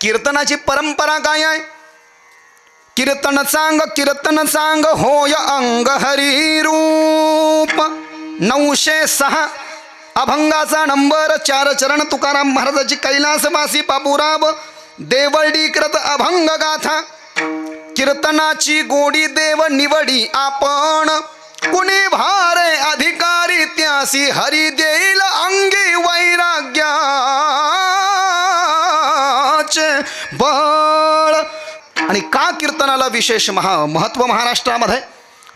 कीर्तनाची परंपरा काय आहे? कीर्तन सांग होय अंग हरी रूप. 906 अभंगाचा नंबर 4 चरण तुकाराम महाराजाची कैलासवासी बाबूराव देवळीकृत अभंग गाथा. कीर्तनाची गोडी देव निवडी आपण, कुणी भारे अधिकारी त्यासी हरी देईल अंगी वैराग्याचे बळ. आणि का कीर्तनाला विशेष महत्व महाराष्ट्रामध्ये?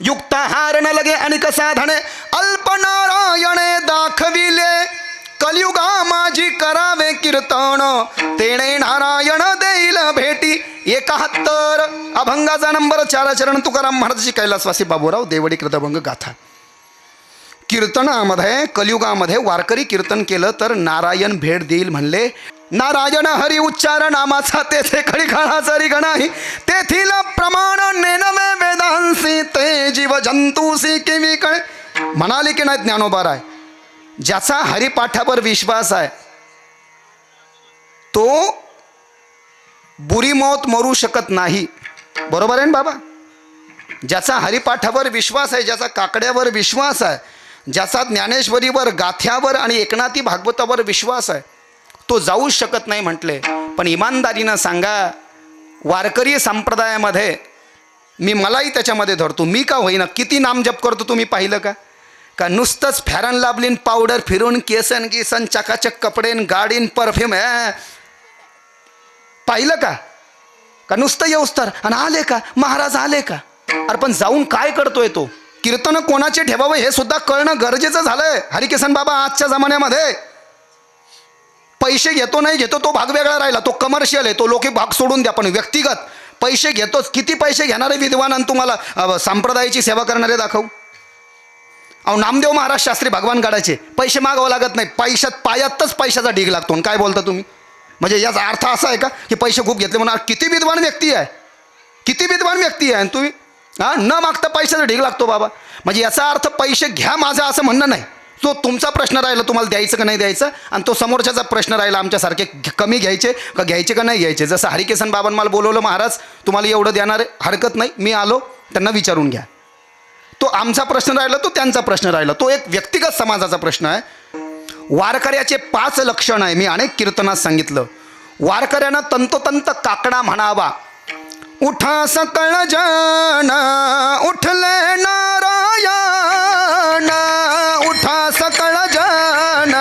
युक्ताहार न लगे अनिक साधने अल्पनारायणे दाखविले. कलियुगा माझी करावे कीर्तन तेणे नारायण देईल भेटी. 71 अभंगाचा नंबर 4 चरण तुकाराम महाराजाची कैलासवासी बाबूराव देवळीकृत अभंग गाथा. कीर्तनामध्ये कलियुगामध्ये वारकरी कीर्तन केलं तर नारायण भेट देईल म्हणले. नारायण हरी उच्चार नामाचा तेथे खळीखळाचा रिगणाही, तेथील प्रमाण नेनवे वेदांसी ते जीव जंतूसी किवी कळे. म्हणाले की नाही ज्ञानोबा, ज्याचा हरिपाठावर विश्वास आहे तो बुरी मौत मरू शकत नाही. बरोबर आहे ना बाबा? ज्याचा हरिपाठावर विश्वास आहे, ज्याचा काकड्यावर विश्वास आहे, ज्याचा ज्ञानेश्वरीवर गाथ्यावर आणि एकनाथी भागवतावर विश्वास आहे, तो जाऊच शकत नाही म्हटले. पण इमानदारीनं सांगा, वारकरी संप्रदायामध्ये मलाही त्याच्यामध्ये धरतो. मी का होईना किती नामजप करतो तुम्ही पाहिलं का? का नुसतंच फॅरन लावलीन पावडर फिरून केसन गिसन चकाचक कपडेन गाडीन परफ्यूम पाहिलं का? का नुसतं येऊस तर आणि आले का महाराज आले का? अरे पण जाऊन काय करतोय तो? कीर्तन कोणाचे ठेवावं हे सुद्धा कळणं गरजेचं झालंय. हरिकिसन बाबा आजच्या जमान्यामध्ये पैसे घेतो नाही घेतो तो भाग वेगळा राहिला. तो कमर्शियल आहे, तो लोक भाग सोडून द्या. पण व्यक्तिगत पैसे घेतोच. किती पैसे घेणारे विद्वान आणि तुम्हाला संप्रदायाची सेवा करणारे दाखवू? अहो नामदेव महाराज शास्त्री भगवान गाडाचे पैसे मागावं लागत नाही. पायातच पैशाचा ढीग लागतो. काय बोलता तुम्ही? म्हणजे याचा अर्थ असा आहे का की पैसे खूप घेतले म्हणून? किती विद्वान व्यक्ती आहे, किती विद्वान व्यक्ती आहे. तुम्ही न मागता पैशाचा ढीग लागतो बाबा. म्हणजे याचा अर्थ पैसे घ्या माझं असं म्हणणं नाही. तो तुमचा प्रश्न राहिला तुम्हाला द्यायचं का नाही द्यायचं, आणि तो समोरच्याचा प्रश्न राहिला आमच्यासारखे कमी घ्यायचे का नाही घ्यायचे. जसं हरिकिसन बाबांना मला बोलवलं, महाराज तुम्हाला एवढं देणार आहे, हरकत नाही, मी आलो, त्यांना विचारून घ्या. तो आमचा प्रश्न राहिला, तो त्यांचा प्रश्न राहिला. तो एक व्यक्तिगत समाजाचा प्रश्न आहे. वारकऱ्याचे 5 लक्षण आहे. मी अनेक कीर्तनात सांगितलं. वारकऱ्यानं तंतोतंत काकडा म्हणावा. उठा सकळ जन उठले नारायण, उठा सकळ जन.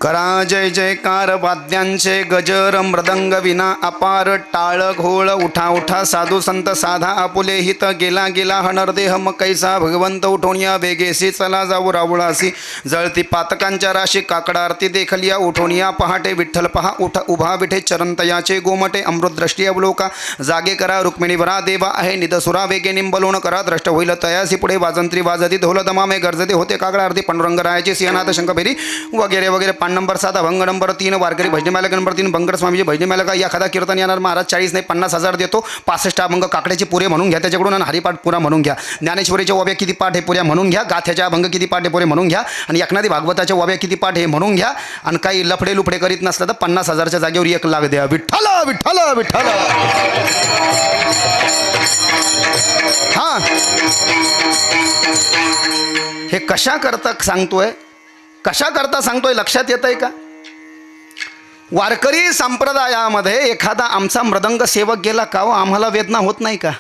करा जय जयकार वाद्यांचे गजर मृदंग विना अपार टाळ घोळ. उठा उठा साधू संत साधा आपुले हित, गेला गेला हनरदेह मग कैसा भगवंत उठोनिया वेगेसी चला जाऊ रावळासी. जळती पातकांच्या राशी काकडा आरती देखलिया उठोनिया पहाटे विठ्ठल पहा उठा उभा विठे चरणतयाचे गोमटे. अमृत दृष्टी अवलोका जागे करा रुक्मिणी वरा देवा आहे निदसुरा वेगे निंबलोण करा. द्रष्ट होईल तयासी पुढे वाजंत्री वाजती ढोल दमामे गरजते होते काकडा आरती. पांडुरंग रायाची सिंहनाथ शंखपेरी वगैरे वगैरे. पान नंबर 7 अभंग नंबर 3 वारकरी भजनी मालक नंबर 3 बंगर स्वामीजी भजनी मालक. एखादा कीर्तन येणार महाराज 40 नाही 50,000 देतो. 65 अभंग काकड्याचे पुरे म्हणून घ्या त्याच्याकडून, आणि हरिपाठ पुरा म्हणून घ्या. ज्ञानेश्वरीच्या ओव्या किती पाठ हे पुऱ्या म्हणून घ्या. गाथ्याच्या अभंग किती पाठ हे पुरे म्हणून घ्या. आणि एकनाथी भागवताच्या ओव्या किती पाठ हे म्हणून घ्या. आणि काही लफडे लुफडे करीत नसलं तर 50,000च्या जागेवर 1 लाख द्या. विठ्ठल विठ्ठल विठ्ठल. हां हे कशा करता सांगतोय, कशा करता सांगतोय लक्षात येत आहे का? वारकरी संप्रदायामध्ये एखादा आमचा मृदंग सेवक गेला का हो, आम्हाला वेदना होत नाही का?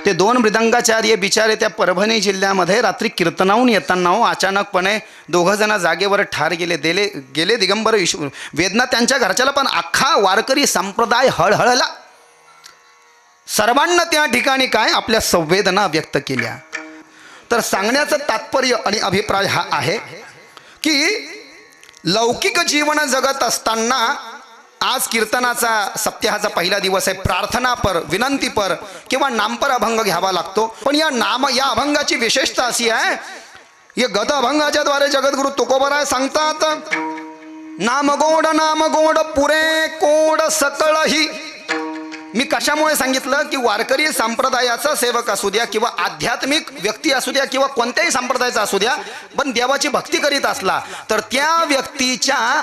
ते 2 मृदंगाचार्य बिचारे त्या परभणी जिल्ह्यामध्ये रात्री कीर्तनाहून येताना हो अचानकपणे 2 जण जागेवर ठार गेले दिगंबर ईश्वर. वेदना त्यांच्या घरच्याला, पण अख्खा वारकरी संप्रदाय हळहळला. सर्वांना त्या ठिकाणी काय आपल्या संवेदना व्यक्त केल्या. तर सांगण्याचं तात्पर्य आणि अभिप्राय हा आहे की लौकिक जीवन जगत असताना आज कीर्तनाचा सप्ताहाचा पहिला दिवस आहे. प्रार्थनापर, विनंतीपर किंवा नामपर अभंग घ्यावा लागतो. पण या अभंगाची विशेषता अशी आहे, या गद अभंगाच्या द्वारे जगद्गुरु तुकोबराय सांगतात, नाम गोड पुरे कोड सकळही. मी कशामुळे सांगितलं की वारकरी संप्रदायाचा सेवक असू द्या किंवा आध्यात्मिक व्यक्ती असू द्या किंवा कोणत्याही संप्रदायाचा असू द्या, पण देवाची भक्ती करीत असला तर त्या व्यक्तीच्या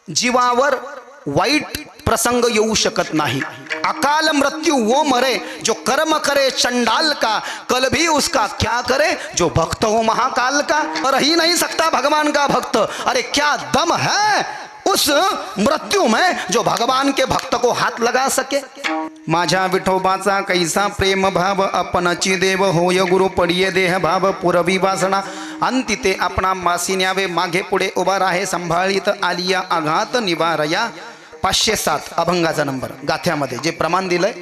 जीवावर वाईट प्रसंग येऊ शकत नाही. अकाल मृत्यु वो मरे जो कर्म करे चंडाल का, कल भी उसका क्या करे जो भक्त हो महाकाल का. रह ही नहीं सकता भगवान का भक्त, अरे क्या दम है उस मृत्यु में जो भगवान के भक्त को हाथ लगा सके. माझ्या विठोबाचा कैसा प्रेम भाव, अपनची देव होय गुरु पडिये देह भाव. पुरवी वासना अंती ते आपणा मासी न्यावे, मागे पुढे उभा राहे संभाळीत आलिया आघात निवारया. 507 अभंगाचा नंबर गाथ्यामध्ये जे प्रमाण दिलंय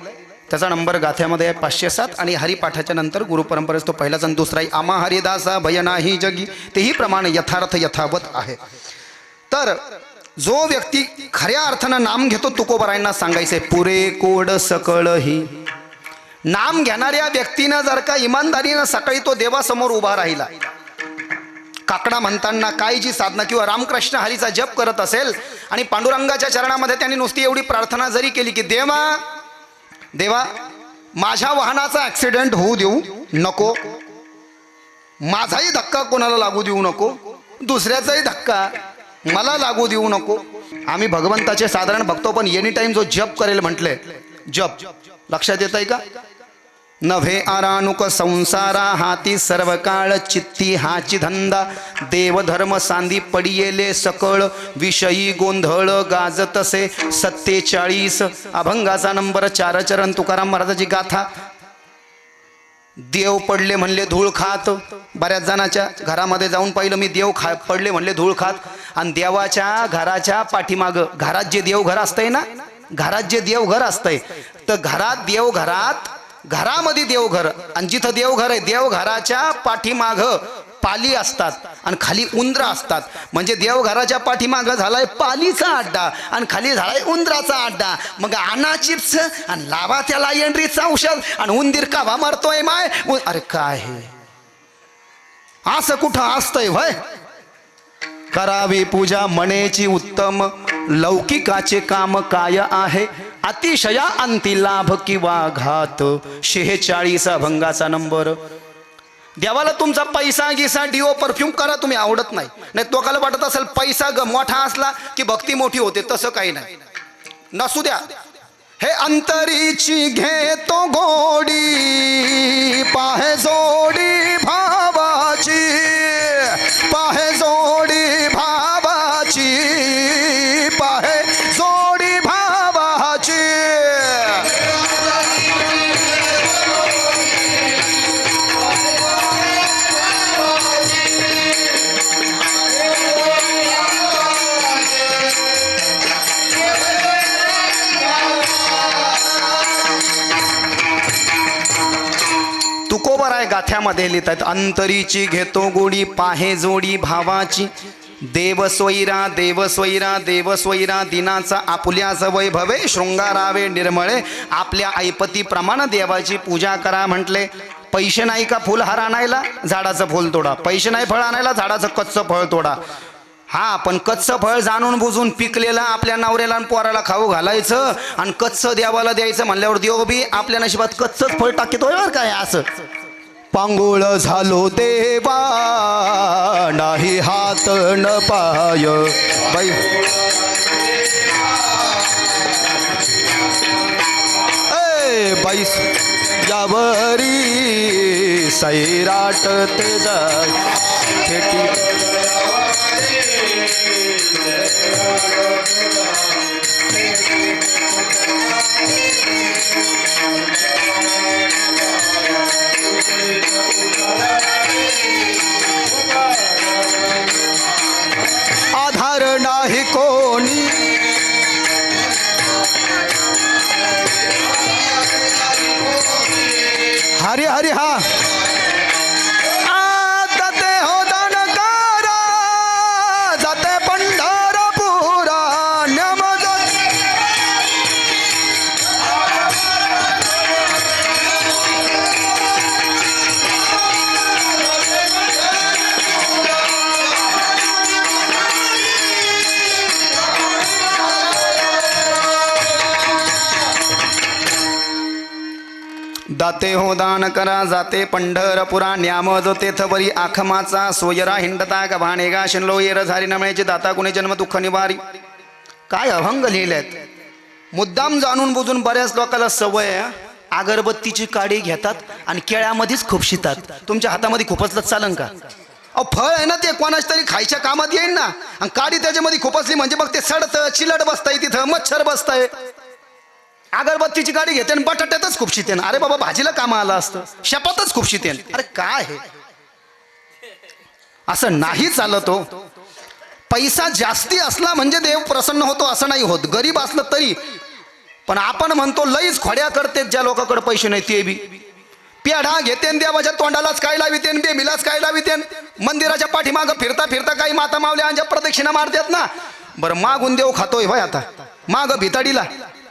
त्याचा नंबर गाथ्यामध्ये आहे 507. आणि हरिपाठाच्या नंतर गुरुपरंपरेस तो पहिलाच आणि दुसराही आमा हरिदासा भय नाही जगी, तेही प्रमाण यथार्थ यथावत आहे. तर जो व्यक्ती खऱ्या अर्थानं नाम घेतो, तुकोबरायांना सांगायचंय पुरे कोड सकळही. नाम घेणाऱ्या व्यक्तीनं जर का इमानदारीनं सकाळी तो देवासमोर उभा राहिला, काकडा म्हणताना काय जी साधना किंवा रामकृष्ण हरीचा जप करत असेल आणि पांडुरंगाच्या चरणामध्ये त्यांनी नुसती एवढी प्रार्थना जरी केली की देवा माझ्या वाहनाचा ॲक्सिडेंट होऊ देऊ नको, माझाही धक्का कोणाला लागू देऊ नको, दुसऱ्याचाही धक्का मला लागू देऊ नको. आम्ही भगवंताचे साधारण बघतो, पण एनी टाइम जो जप करेल म्हटले, जप लक्षात येत आहे का. नव्हे आरानुक संसारा हाती सर्व काळ चित्ती हाची धंदा, देवधर्म सांदी पडियेले सकळ विषयी गोंधळ गाजतसे. 47 अभंगाचा नंबर 4 चरण तुकाराम महाराजाची गाथा. देव पडले म्हणले धूळ खात. बऱ्याच जणाच्या घरामध्ये जाऊन पाहिलं मी, देव पडले म्हणले धूळ खात. आणि देवाच्या घराच्या पाठीमागं, घरात जे देवघर असतंय ना, घरात जे देवघर असतंय, तर घरामध्ये देवघर, आणि जिथं देवघर आहे देवघराच्या पाठीमाग पाली असतात आणि खाली उंदर असतात. म्हणजे देवघराच्या पाठीमाग झालाय पालीचा अड्डा आणि खाली झालाय उंदराचा अड्डा. मग आणा चिप्स आणि लावा त्याला एंड्रीचं औषध आणि उंदीर कावा मारतोय माय. अरे काय हे असं कुठं असतंय व्हय. करावी पूजा मनेची उत्तम, लौकिकाचे काम काय आहे, अतिशया अंती लाभ किंवा घात. 46 अभंगाचा नंबर. देवाला तुमचा पैसा गिसा डिओ परफ्यूम करा तुम्ही, आवडत नाही. नाही तो वाटत असेल पैसा मोठा असला की भक्ती मोठी होते, तसं काही नाही, नसू द्या. हे अंतरीची घेतो गोडी, पाहे जोडी भावाची, पाहे जोडी भावाची, पाहे जोडी भावाची. तुकोबराय गाथ्यामध्ये लिहितात, अंतरीची घेतो गोडी पाहे जोडी भावाची. देवस्वैरा देवस्वैरा देवस्वैरा दिनाचा आपुल्याच वैभवे, शृंगारावे निर्मळे आपल्या ऐपतीप्रमाणे देवाची पूजा करा म्हटले. पैसे नाही का फुलहार आणायला, झाडाचं फुल तोडा. पैसे नाही फळ आणायला, झाडाचं कच्चं फळ तोडा. हा, पण कच्चं फळ जाणून बुजून पिकलेलं आपल्या नवऱ्याला आणि पोराला खाऊ घालायचं आणि कच्चं देवाला द्यायचं म्हणल्यावर देव बी आपल्या नशिबात कच्चंच फळ टाकतोय बरं काय. असं पांगोळ झालो देवा नाही हात न पाय बाई, बाई यावरी सैराट ते जाय आधार नाही कोणी, हरी हरी हा जाते हो दानकारा, जाते पण जाते हो दान करा जाते पंढरपुरा न्याम जो तेथवरी आखमाचा सोयरा हिंडता गव्हाणे गा शिनलो येर झारी नमळेचे दाता कुणी जन्म दुःख निवारी. काय अभंग लिहिलेत. मुद्दाम जाणून बुजून बऱ्याच लोकांना सवय आहे. अगरबत्तीची काडी घेतात आणि केळ्यामध्येच खुपशितात. तुमच्या हातामध्ये खुपसलं चालन का? अहो फळ आहे ना ते कोणाच तरी खायच्या कामात येईल ना. आणि काडी त्याच्यामध्ये खुपसली म्हणजे मग ते सडतं चिलट बसताय तिथं मच्छर बसताय. अगरबत्तीची गाडी घेते आणि बटाट्यातच खुपशितेन. अरे बाबा भाजीला काम आलं असतं शपथच खुपशितेन. अरे काय हे असं नाही चालत हो. पैसा जास्ती असला म्हणजे देव प्रसन्न होतो असं नाही होत. गरीब असलं तरी पण आपण म्हणतो लईच खोड्या करते ज्या लोकांकडे पैसे नाही ते बी पेढा घेतेन देवाच्या तोंडालाच काय लावितेन बेबीलाच काय लावितेन. मंदिराच्या पाठीमागं फिरता फिरता काही माता मावल्या प्रदक्षिणा मारतात ना. बरं मागून देव खातोय भाई आता माग भिताडीला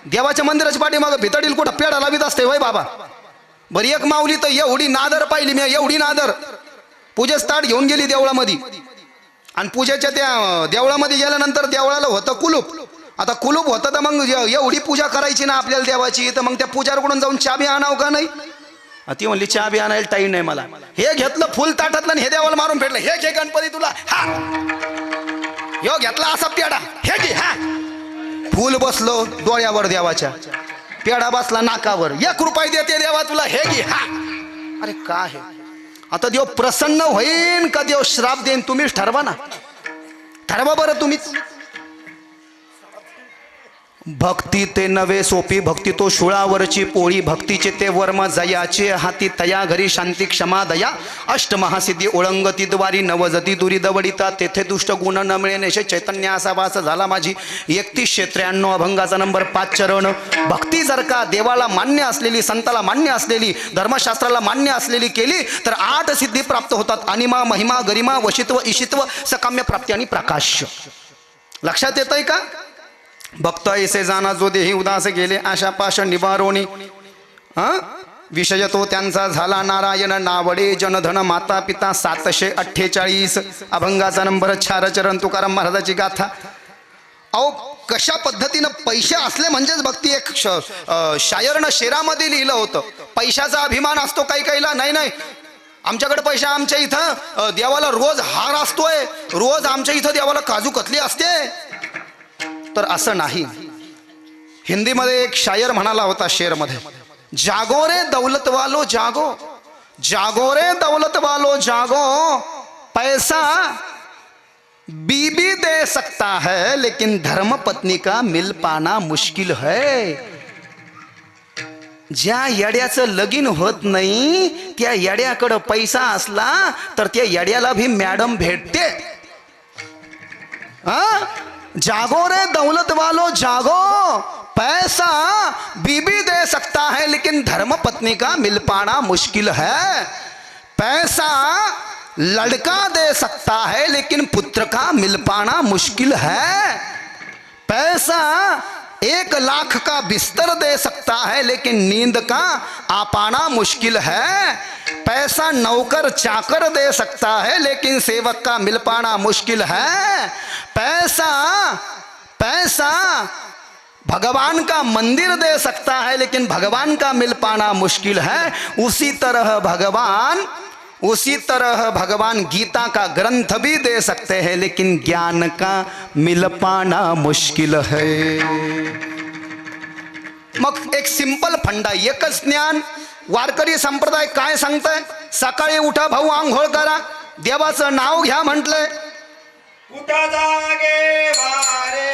देवाच्या मंदिराच्या पाठीमागं भिताडीला कुठं पेढा लावित असते भाई बाबा. बरं एक माऊली तर एवढी नादर पाहिली मी एवढी नादर. पूजेस ताट घेऊन गेली देवळामध्ये आणि पूजेच्या त्या देवळामध्ये गेल्यानंतर देवळाला होतं कुलूप. आता कुलूप होतं तर मग एवढी पूजा करायची ना आपल्याला देवाची तर मग त्या पुजारकडून जाऊन चाबी आणावं का नाही. ती म्हणली चाबी आणायला टाईम नाही मला. हे घेतलं फुल ताटातलं आणि हे देवाला मारून फेडलं. हे घे गणपती तुला हा यो घेतला असा पेढा हे घे हा. फुल बसलो डोळ्यावर देवाच्या पेढा बसला नाकावर. 1 रुपया देते देवा तुला हे घे हा. अरे काय हे आता देव प्रसन्न होईन का देव श्राप देईन तुम्हीच ठरवा ना. ठरवा बरं तुम्हीच. भक्ती ते नवे सोपी भक्ती तो शुळावरची पोळी भक्तीचे ते वर्म जयाचे हाती तया घरी शांती क्षमा दया अष्टमहासिद्धी ओळंगती द्वारी नवजती दुरी दवडिता तेथे दुष्ट गुण न मिळे नेशे चैतन्य असा वास झाला माझी. 3193 अभंगाचा नंबर 5 चरण. भक्ती जर का देवाला मान्य असलेली संताला मान्य असलेली धर्मशास्त्राला मान्य असलेली केली तर 8 सिद्धी प्राप्त होतात. अनिमा महिमा गरिमा वशित्व ईशित्व सकाम्य प्राप्ती आणि प्रकाश. लक्षात येतंय का? भक्त ऐसे जाना जो देही उदास गेले आशा पाश निवारोणी. विषय तो त्यांचा झाला नारायण नावडे जनधन माता पिता 748 अभंगाचा नंबर 4 चरण तुकाराम महाराजाची गाथा. अहो कशा पद्धतीनं पैसे असले म्हणजेच भक्ती. एक शायरनं शेरामध्ये लिहिलं होतं पैशाचा अभिमान असतो काही काहीला. नाही नाही आमच्याकडे पैसा आमच्या इथं देवाला रोज हार असतोय रोज आमच्या इथं देवाला काजू कतली असते. तर असं नाही. हिंदीमध्ये एक शायर म्हणाला होता शेरमध्ये जागो रे दौलत वालो जागो जागो रे दौलत वालो जागो पैसा बीबी दे सकता है लेकिन धर्म पत्नी का मिल पाना मुश्किल है. ज्या येड्याचं लगीन होत नाही त्या येड्याकडं पैसा असला तर त्या येड्याला भी मॅडम भेटते. जागो रे दौलत वालो जागो पैसा बीबी दे सकता है लेकिन धर्म पत्नी का मिल पाना मुश्किल है. पैसा लड़का दे सकता है लेकिन पुत्र का मिल पाना मुश्किल है. पैसा 1 लाख का बिस्तर दे सकता है लेकिन नींद का आ पाना मुश्किल है. पैसा नौकर चाकर दे सकता है लेकिन सेवक का मिल पाना मुश्किल है. पैसा पैसा भगवान का मंदिर दे सकता है लेकिन भगवान का मिल पाना मुश्किल है. उसी तरह भगवान गीता का ग्रंथ भी दे सकते हैं लेकिन ज्ञान का मिल पाना मुश्किल है. मग एक सिंपल फंडा एकच ज्ञान. वारकरी संप्रदाय काय सांगताय? सकाळी उठा भाऊ आंघोळ करा देवाचं नाव घ्या म्हटलंय. उठा जागे वारे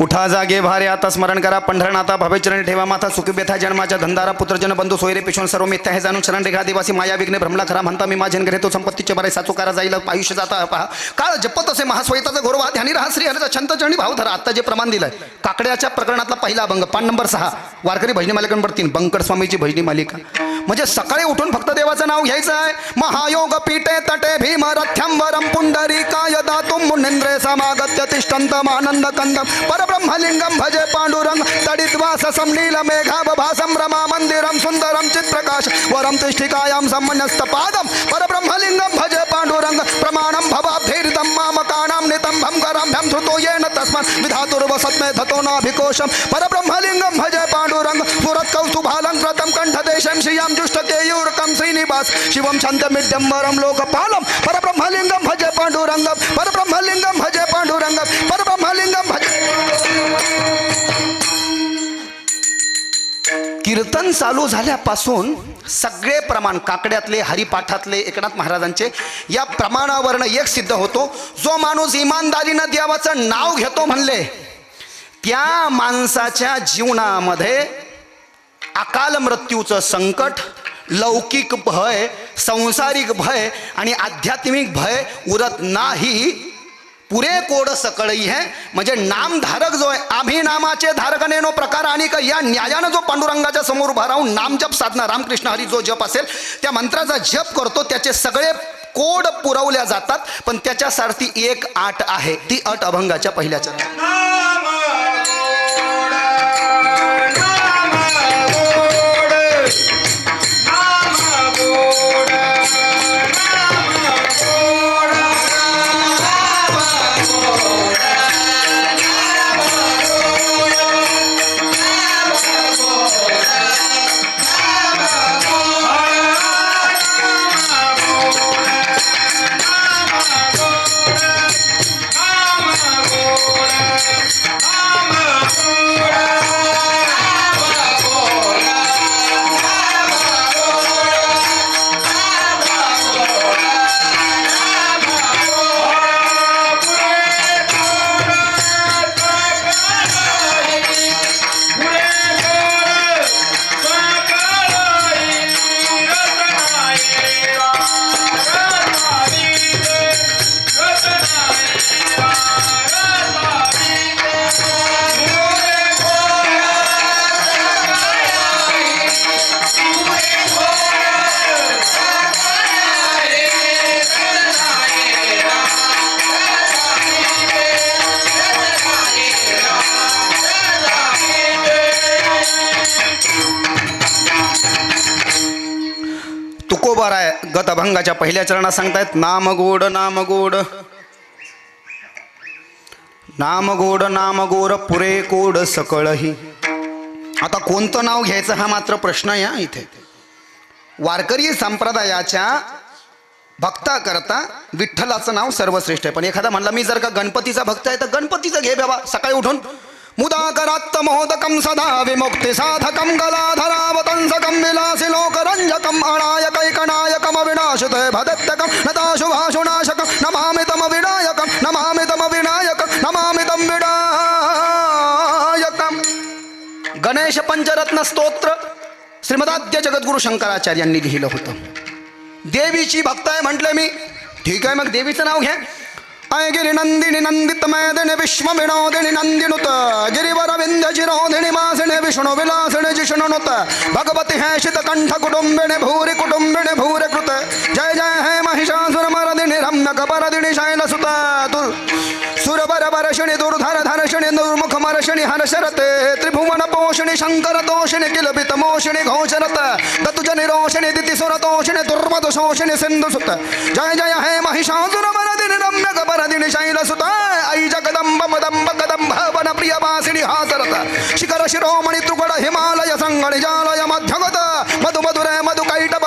उठा जागे भारे आता स्मरण करा पंढरनाथा भवेचरणी ठेवा माथा सुखी बेथा जन्माच्या धंदारा पुत्रजन बंधू सोयरे पेशवून सर्व मिथ्या हे जाणून शरण रेखा दिवासी माया विघ्ने भ्रमला खरा म्हणता मी माझेन घरे तो संपत्तीचे बरे साचुकारा जाईल आयुष्य जाता पहा काळ जपत असे महास्वैताचा गौरव ध्यानी राहा श्री हरीचा छंत चरणी भाव धरा. आता जे प्रमाण दिलंय काकड्याच्या प्रकरणातला पहिला अभंग पान नंबर 6 वारकरी भजनी मालिका नंबर 3 बंकट स्वामीची भजनी मालिका. म्हणजे सकाळी उठून फक्त देवाचं नाव घ्यायचं आहे. महायोग पीठे तटे भीम रथ्यम वरम पुंडरीकाय दातुम मुनेंद्रे समागत्य तिष्ठन्तम आनंद कंदम पर परब्रह्मलिंगम भजे पांडुरंग तडिद्वास समनील मेघाभासं रमा मंदिरम सुंदरम चित्प्रकाश वरम तिष्ठिकायां सम्मन्यस्तपादम परब्रह्मलिंगम भजे पांडुरंग प्रमाणम भवाब्धीर्दम मामकानां नितं भंगराभ्यं धृतो येन तस्मात् विधातुर्वसत्मे धतो नाभिकोशम परब्रह्मलिंगम भजे पांडुरंग पुरत कौस्तुभालंकृतं कंठदेशं श्रियं जुष्टकेयूरकं श्रीनिवास शिवं छन्दमिड्डम्बरं लोकपालं परब्रह्मलिंगम भजे पांडुरंग परब्रह्मलिंगम भजे पांडुरंग परब्रह्मलिंगम भजे कीर्तन चालू झाल्यापासून सगळे प्रमाण काकड्यातले हरिपाठातले एकनाथ महाराजांचे या प्रमाणावरनं एक सिद्ध होतो जो माणूस इमानदारीनं देवाचं नाव घेतो म्हणले त्या माणसाच्या जीवनामध्ये अकाल मृत्यूचं संकट लौकिक भय सांसारिक भय आणि आध्यात्मिक भय उरत नाही पुरे कोड सकळई है म्हणजे नामधारक जो आहे आम्ही नामाचे धारकनेनो प्रकार आणि या न्यायानं जो पांडुरंगाच्या समोर उभा राहून नामजप साधना रामकृष्ण हरी जो जप असेल त्या मंत्राचा जप करतो त्याचे सगळे कोड पुरवल्या जातात पण त्याच्यासारखी एक अट आहे ती अट अभंगाच्या पहिल्या चरणात तुकोबाराय गत अभंगाच्या पहिल्या चरणात सांगतायत नामगोड नामगोड नामगोड नामगोर पुरे कोड सकळही आता कोणतं नाव घ्यायचं हा मात्र प्रश्न या इथे वारकरी संप्रदायाच्या भक्ता करता विठ्ठलाचं नाव सर्वश्रेष्ठ आहे पण एखादा म्हणला मी जर का गणपतीचा भक्त आहे तर गणपतीचं घे बाबा सकाळी उठून मुदाकरात्त महोदकं सदा विमुक्ति साधकं गलाधरावतंसकं विलासि लोकरंजकं अनायकैकनायकं अविनाशिते भदत्तकं नताशुभाशुनाशकं नमामि तं विनायकं नमामि तं विनायकं नमामि तं विनायकं गणेश पंचरत्न स्तोत्र श्रीमदाद्य जगद्गुरु शंकराचार्यांनी लिहिलं होतं देवीची भक्त आहे म्हटलं मी ठीक आहे मग देवीचं नाव घ्या गिरी नंदिनी नंदित मैदिनी विश्व विनोदिनी नंदिनुत गिरिवर विंध्य चिरोधिनी मासिनी विष्णु विलासिनी जिष्णुनुत भगवती है शीत कंठ कुटुंबिनी भूरि कृत जय जय है महिषासुर मरदिनी रम्यक परदिनी शैलसुत सुरवर वर्षिणी दुर्धर धर्षिणी दुर्मुख मर्षिणी हर्षरते त्रिभुवन पोषिणी शंकर तोषिणी किलपित मोषिणी घोषरत दतुज निरोषिणी दितिसुर तोषिणी दुर्मद शोषिणी सिंधुसुत जय जय है महिषासुर मरदिनी रम्यक परदिनी शैलसुत ऐ जगदंब मदंब कदंब वन प्रिय वासिनी हासरत शिखर शिरोमणि त्रिगुण हिमालय संगणि जालय मध्यगत मधु मधुरे मधु कैटभ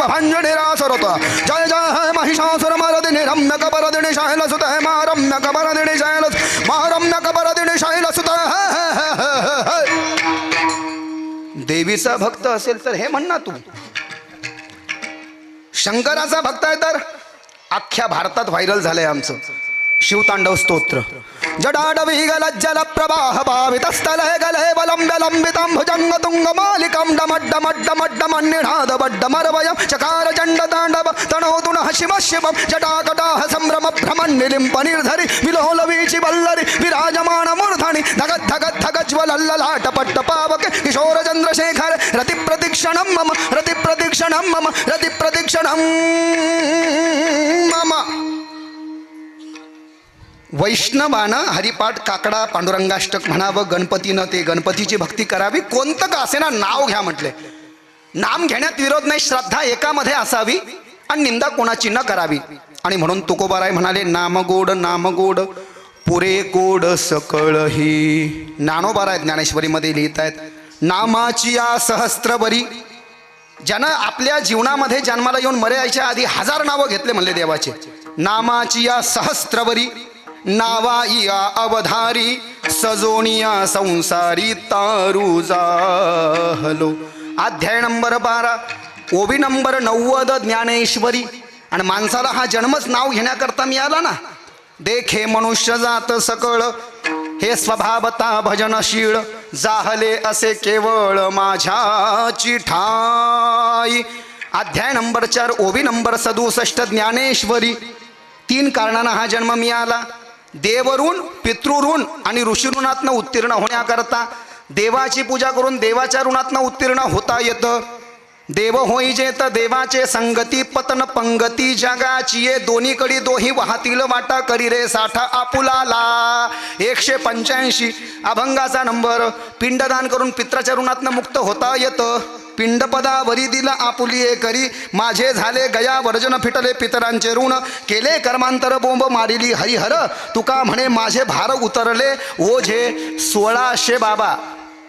भंजनि रासरत जय जय है महिषासुर मरदिनी रम्यक परदिनी शैलसुत है मा रम्यक परदिनी शैलसुत मा रम्यक परदिनी शैलसुत देवीचा भक्त असेल तर हे म्हण ना तू शंकराचा भक्त आहे तर अख्ख्या भारतात व्हायरल झालंय आमचं शिवतांडव स्तोत्र जडाडवी गलज्जल प्रवाह भावितस्थले गले वलंबितं भुजंग तुंग मालिकं डमड्डमड्डमड्डमन्निनाद बड्डमरवयं चकार चंड तांडव तणोतुन शिव शिवं जटाकटाह संभ्रम भ्रमन्निलिम्प निर्धरि विलोलवीचि वल्लरि विराजमान मूर्धनि धगत धगत धगज्वलल्ललाट पट्ट पावके किशोर चंद्रशेखर रति प्रदीक्षणं मम रति प्रदीक्षणं मम रति प्रदीक्षणं मम वैष्णवानं हरिपाठ काकडा पांडुरंगाष्टक म्हणावं, गणपतीनं ते गणपतीची भक्ती करावी, कोणतं का असेना नाव घ्या म्हटले. नाम घेण्यात विरोध नाही, श्रद्धा एकामध्ये असावी आणि निंदा कोणाची न करावी. आणि म्हणून तुकोबाराय म्हणाले, नाम गोड पुरे गोड सकळही. ज्ञानोबाराय ज्ञानेश्वरीमध्ये लिहित आहेत, नामाची या सहस्त्रबरी. ज्यानं आपल्या जीवनामध्ये जन्माला येऊन मरायच्या आधी 1000 नावं घेतले म्हणले देवाचे. नामाची या सहस्त्रबरी, नावाइया अवधारी, सजोनिया संसारी तारू जाहलो. अध्याय नंबर 12, ओवी नंबर 90 ज्ञानेश्वरी. आणि माणसाला हा जन्मच नाव घेण्याकरता मिळाला ना. देखे मनुष्य जात सकळ, हे स्वभावता भजनशीळ, जाहले असे केवळ माझ्याची ठाई. अध्याय नंबर 4, ओवी नंबर 67 ज्ञानेश्वरी. 3 कारणांना हा जन्म मिळाला. देवऋण, पितृऋण आणि ऋषीऋणातनं उत्तीर्ण होण्याकरता. देवाची पूजा करून देवाच्या ऋणातनं उत्तीर्ण होता येतं. देव होईजे तर देवाचे संगती, पतन पंगती जगाची ये, दोन्हीकडे दोही वाहतील वाटा, करी रे साठा आपुलाला. 185 अभंगाचा नंबर. पिंडदान करून पित्राच्या ऋणातनं मुक्त होता येतं. पिंडपदावरी दिला आपुलिये करी, माझे झाले गया वर्जन, फिटले पितरांचे ऋण, केले कर्मांतर बोंब मारिली हरिहर, तुका म्हणे माझे भार उतरले ओझे. 1600 बाबा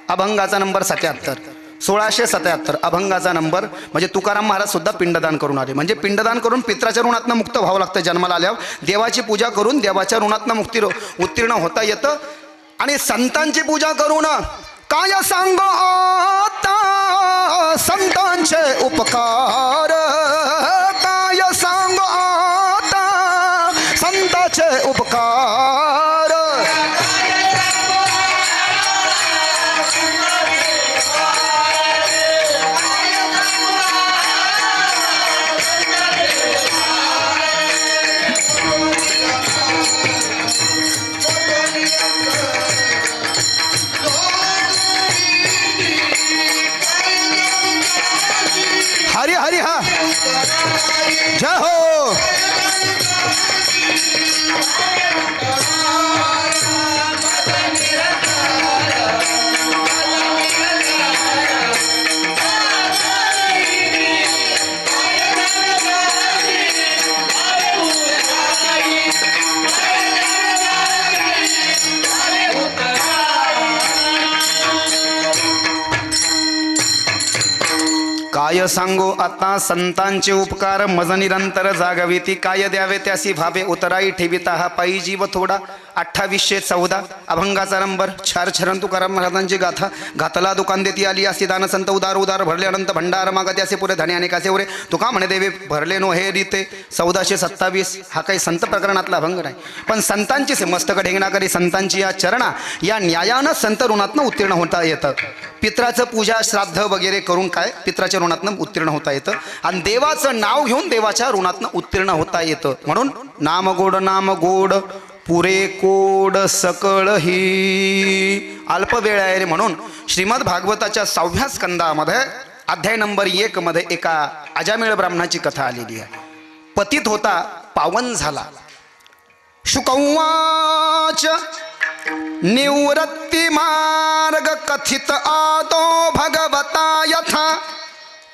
अभंगाचा नंबर 77. 1677 अभंगाचा नंबर. म्हणजे तुकाराम महाराज सुद्धा पिंडदान करून आले. म्हणजे पिंडदान करून पित्राच्या ऋणातनं मुक्त व्हावं लागतं जन्माला आल्यावर. देवाची पूजा करून देवाच्या ऋणातनं उत्तीर्ण होता येतं. आणि संतांची पूजा करून काय सांगो आता संतांचे उपकार, काय सांगो आता संतांचे उपकार. हरी हरी हा जय हो. काय सांगो आता संतांचे उपकार, मज निरंतर जागविती, काय द्यावे त्यासी भावे उतराई ठेविता हा पायी जीव थोडा. 2814 अभंगाचा नंबर. 4 चरण तुकाराम महाराजांची गाथा. घातला दुकान देती आली असे दान, संत उदार उदार भरले अनंत भंडार, मागते असे पुरे धने अनेकासे उरे, तुका म्हणे देवे भरले नो हे रीते. 1427 हा काही संत प्रकरणातला अभंग नाही, पण संतांची मस्तक ढेंगणा करी, संतांची या चरणा या न्यायानं संत ऋणातनं उत्तीर्ण होता येतं. पित्राचं पूजा श्राद्ध वगैरे करून काय पित्राच्या ऋणातनं उत्तीर्ण होता येतं. आणि देवाचं नाव घेऊन देवाच्या ऋणातनं उत्तीर्ण होता येतं. म्हणून नाम गोड पुरे कोड सकळ ही. अल्प वेळ आहे रे म्हणून श्रीमद भागवताच्या 6व्या स्कंदामध्ये अध्याय नंबर 1 मध्ये एका अजामेळ ब्राह्मणाची कथा आलेली आहे. पतित होता, पावन झाला. शुकवाच निवृत्ती मार्ग कथित आदो भगवता यथा,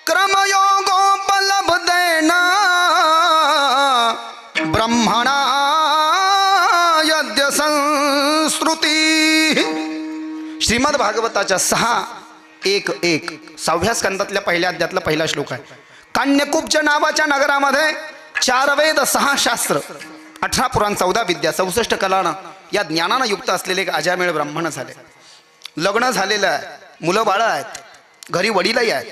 क्रमयोगोपलब्धेना ब्रह्मणा यद्य संस्कृती. श्रीमद भागवताच्या 6:1:1 6व्या स्कंदातल्या पहिल्या अध्यायातला पहिला श्लोक आहे. काण्यकुब्ज नावाच्या नगरामध्ये 4 वेद 6 शास्त्र 18 पुराण 14 विद्या 64 कलानं या ज्ञानानं युक्त असलेले एक अजामेळ ब्राह्मण झाले. लग्न झालेलं आहे, मुलं बाळं आहेत, घरी वडीलही आहेत.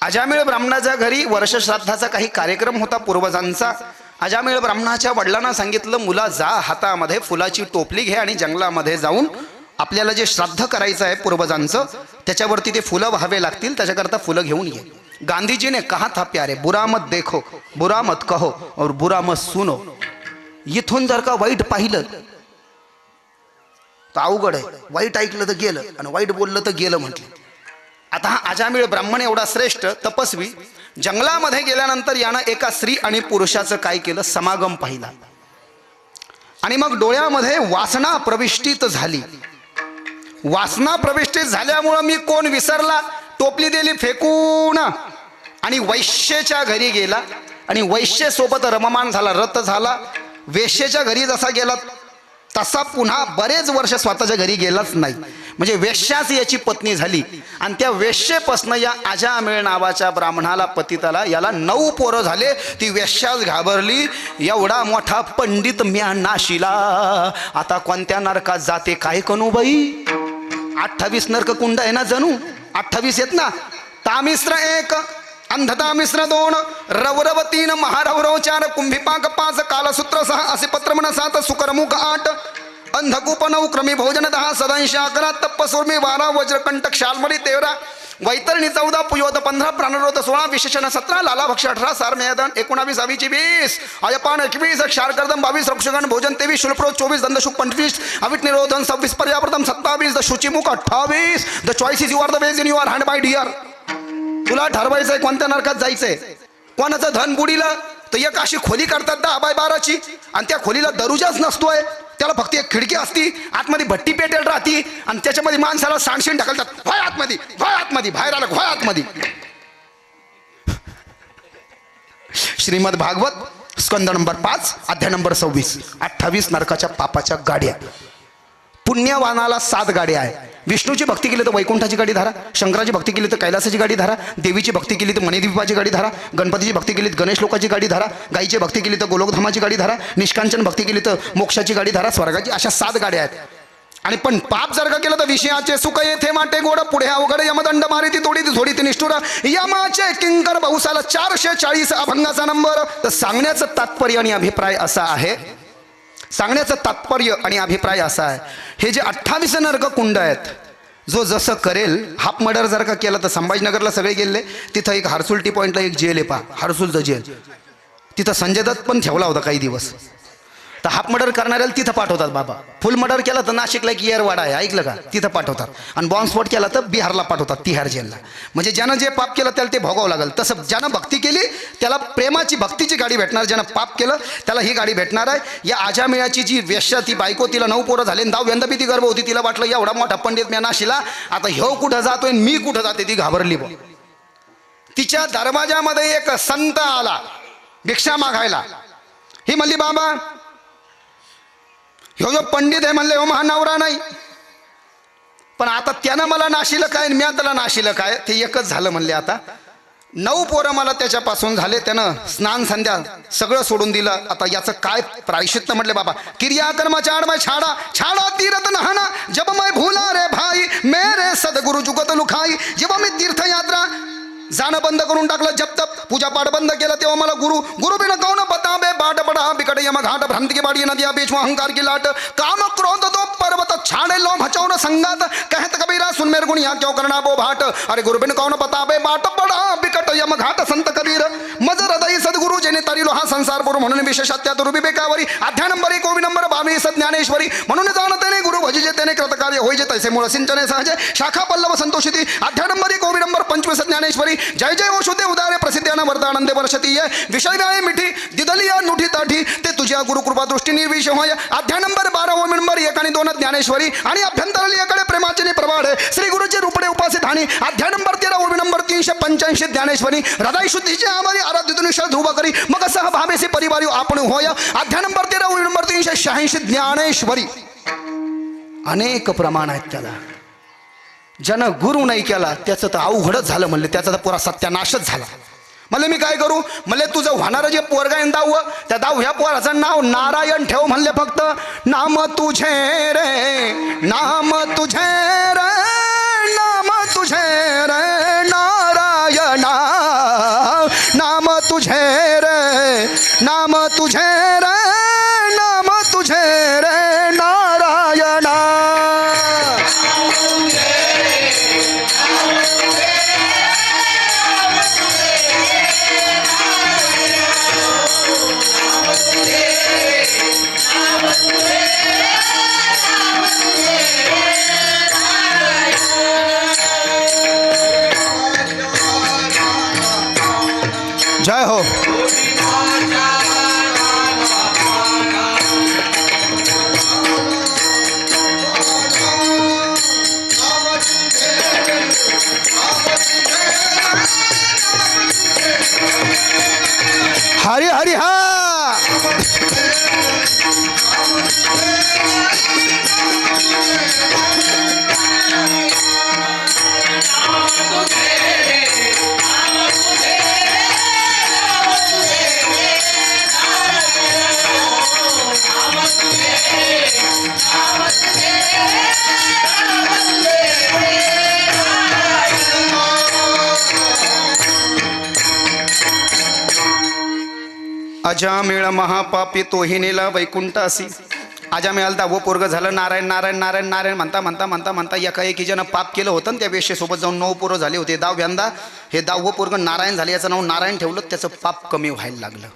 अजामेळ ब्राह्मणाच्या घरी वर्षश्राद्धाचा काही कार्यक्रम होता पूर्वजांचा. अजामेळ ब्राह्मणाच्या वडिलांना सांगितलं, मुला जा, हातामध्ये फुलाची टोपली घे आणि जंगलामध्ये जाऊन आपल्याला जे श्राद्ध करायचं आहे पूर्वजांचं त्याच्यावरती ते फुलं व्हावे लागतील, त्याच्याकरता फुलं घेऊन ये. गांधीजी ने कहा था प्यारे, बुरा मत देखो, बुरा मत कहो और बुरा मत सुनो. इथून जर का वाईट पाहिलं तर अवघड आहे. वाईट ऐकलं तर गेलं आणि वाईट बोललं तर गेलं म्हटलं. आता हा अजामेळ ब्राह्मण एवढा श्रेष्ठ तपस्वी जंगलामध्ये गेल्यानंतर यानं एका स्त्री आणि पुरुषाचं काय केलं, समागम पाहिला. आणि मग डोळ्यामध्ये वासना प्रविष्टीत झाली. वासना प्रविष्टीत झाल्यामुळं मी कोण विसरला, टोपली दिली फेकून आणि वैश्येच्या घरी गेला आणि वैश्येसोबत रममान झाला, रत झाला. वेश्येच्या घरी जसा गेला तसा पुन्हा बरेच वर्ष स्वतःच्या घरी गेलाच नाही. म्हणजे वेश्याच याची पत्नी झाली आणि त्या वेश्येपासनं या अजामिळ नावाच्या ब्राह्मणाला पतिताला याला 9 पोरं झाले. ती वेश्याच घाबरली, एवढा मोठा पंडित म्या नाशिला, आता कोणत्या नरकात जाते काय करू बाई. 28 नरक कुंड आहे ना जणू, 28 आहेत ना. तामिश्र 1, अंधता मिश्र 2, रवरव 3, महारवरव 4, कुंभिपाक 5, कालसूत्र 6, असे पत्रमण 7, सुकरमुख 8, अंधकूप 9, क्रमी भोजन 10, सदंश 11, तप्पसुर्मी 12, वज्रकंटक शालमरी 13, वैतरणी 14, पुयोद 15, प्राणरोध 16, विशेषण 17, लालाभक्ष 18, सारमेदन 19, अविची 20, अयपान 21, क्षारकर्दम 22, रक्षगण भोजन 23, शुल्प्रो 24, दंडशुक 25, अविट निरोधन 26, पर्याप्रथम 27, द शुचिमुख 28. The choice is you are the wedge in your hand bye dear. तुला ठरवायचंय कोणत्या नरकात जायचंय. कोणाचं धन बुडीलं तर एक अशी खोली करतात 10x12ची आणि त्या खोलीला दरुजाच नसतोय, त्याला फक्त एक खिडकी असती, आतमध्ये भट्टी पेटेल राहती आणि त्याच्यामध्ये माणसाला सांडशीण ढकलतात, व्हाय आतमध्ये, व्हाय आतमध्ये, बाहेर आलं व्हाय आतमध्ये. श्रीमद भागवत स्कंद नंबर 5 अध्याय नंबर 26. 28 नरकाच्या पापाच्या गाड्या. पुण्यवानाला 7 गाड्या आहे. विष्णूची भक्ती केली तर वैकुंठाची गाडी धरा, शंकराची भक्ती केली तर कैलासाची गाडी धरा, देवीची भक्ती केली तर मणिद्वीपाची गाडी धरा, गणपतीची भक्ती केली तर गणेश लोकाची गाडी धरा, गाईची भक्ती केली तर गोलोकधामाची गाडी धरा, निष्कांचन भक्ती केली तर मोक्षाची गाडी धरा, स्वर्गाची. अशा 7 गाड्या आहेत. आणि पण पाप जर का केलं तर विषयाचे सुख येथे वाटे गोड, पुढे अवघड यमदंड मारिती तोडी थोडी ती निष्ठुर, यमाचे किंकर बहुसाला 440 अभंगाचा नंबर. तर सांगण्याचं तात्पर्य आणि अभिप्राय असा आहे, सांगण्याचं तात्पर्य आणि अभिप्राय असा आहे, हे जे 28 नरक कुंड आहेत, जो जसं करेल. हाफ मर्डर जर का केलं तर संभाजीनगरला सगळे गेले, तिथं एक हर्सुल टी पॉईंटला एक जेल आहे पा, हर्सुलचं जेल. तिथं संजय दत्त पण ठेवला होता काही दिवस. तर हाफ मर्डर करणाऱ्याला तिथं पाठवतात बाबा. फुल मर्डर केला तर नाशिकला एक येरवाडा आहे, ऐकलं का, तिथं पाठवतात. आणि बॉम्बस्फोट केला तर बिहारला पाठवतात, तिहार जेलला. म्हणजे ज्यानं जे पाप केलं त्याला ते भोगावं लागेल. तसं ज्यानं भक्ती केली त्याला प्रेमाची भक्तीची गाडी भेटणार, ज्यानं पाप केलं त्याला ही गाडी भेटणार आहे. या आजामिळाची जी वेश्या, ती बायको, तिला 9 पोरं झाले, 10व्यांदा बी ती गर्भ होती. तिला वाटलं एवढा मोठा पंडित म्या नाशिला, आता ह्यो कुठं जातोय मी कुठं जाते, ती घाबरली. तिच्या दरवाजामध्ये एक संत आला भिक्षा मागायला. ही म्हणली बाबा ह्यो जो पंडित आहे म्हणले, हो महानवरा नाही, पण आता त्यानं मला नाशिलं काय, मी त्याला नाशिलं काय, ते एकच झालं म्हणले. आता 9 पोरं मला त्याच्यापासून झाले, त्यानं स्नान संध्या सगळं सोडून दिलं. आता याचं काय प्रायश्चित्त म्हटले बाबा. क्रियाकर्म चाड मैं छाड़ा छाड़ा तीरथ नहाना, जब मैं भूला रे भाई मेरे सदगुरु जुगत लुखाई. जेव्हा मी तीर्थयात्रा जाणं बंद करून टाकलं, जप तप पूजा पाठ बंद केलं, तेव्हा मला गुरु बिना कौन बताबे बाट पडा बिकट यम घाट भ्रांति की बाड़ी नदिया बीच में अहंकार की लाट, काम क्रोध तो पर्वत छाड़े लो भचौन संगात, कहत कबीरा सुन मेरे गुणिया क्यों करना बो भाट. अरे गुरु बिन कौन बताबे बाट पडा बिकट यम घाट संत कबीर, मज हृदय सद्गुरु जेने तरिलो हा संसार पुर, म्हणून विशेषत्यात रुबी बेकावरी. अध्याय नंबर 1 ओवी नंबर 22 ज्ञानेश्वरी. म्हणून जाणतेने गुरु भजिजे तेने कृतकार्य होईजे तैसे मूळ सिंचने सहजे, शाखा पल्लव संतोषिती. अध्याय नंबर 1 ओवी नंबर 25 ज्ञानेश्वरी. जय जय ओशुदे उदारे प्रसिद्ध्यानं वरदानंदे वर्षती ये, विषय व्याय मिठी दिदलिया नुठी ताठी, ते तुझ्या गुरुकृपा दृष्टी निर्विष होय. अध्याय नंबर 12 ओवी नंबर 1 आणि 2 ज्ञानेश्वरी. आणि अभ्यंतरलियाकडे प्रेमाचे प्रवाढ श्री गुरुचे रूपडे उपासित आणि. अध्याय नंबर 13 ओवी नंबर 385 ज्ञानेश्वरी. हृदय शुद्धीचे आभारी आराध्य धनुष्य धुवा करी, मग सह भावेसे परिवार आपण होय. अध्याय नंबर 13 ओवी नंबर 386 ज्ञानेश्वरी. अनेक प्रमाण आहेत त्याला. ज्यानं गुरु नाही केला त्याचं तर अवघडच झालं म्हणले, त्याचा तर पुरा सत्यानाशच झाला. म्हणले मी काय करू, म्हणले तुझं होणारं जे पोरगा आहे 10वं, त्या 10व्या पोराचं नाव नारायण ठेव म्हणले. फक्त नाम तुझे रे, नाम तुझे रे, नाम तुझे रे नारायणा, नाम तुझे रे, नाम तुझे रे, नाम तुझे रे नारायणा. अजामिळ महापापी तोही नेला वैकुंठासी. अजामिळाला दहावं पोरग झालं. नारायण नारायण नारायण नारायण म्हणता म्हणता म्हणता म्हणता एकाएकी ज्यानं पाप केलं होतं ना त्या वेश्येसोबत जाऊन 9 पोरं झाले होते. दहाव्यांदा हे 10वं पोरग नारायण झाले. याचं नाव नारायण ठेवलं. त्याचं पाप कमी व्हायला लागलं.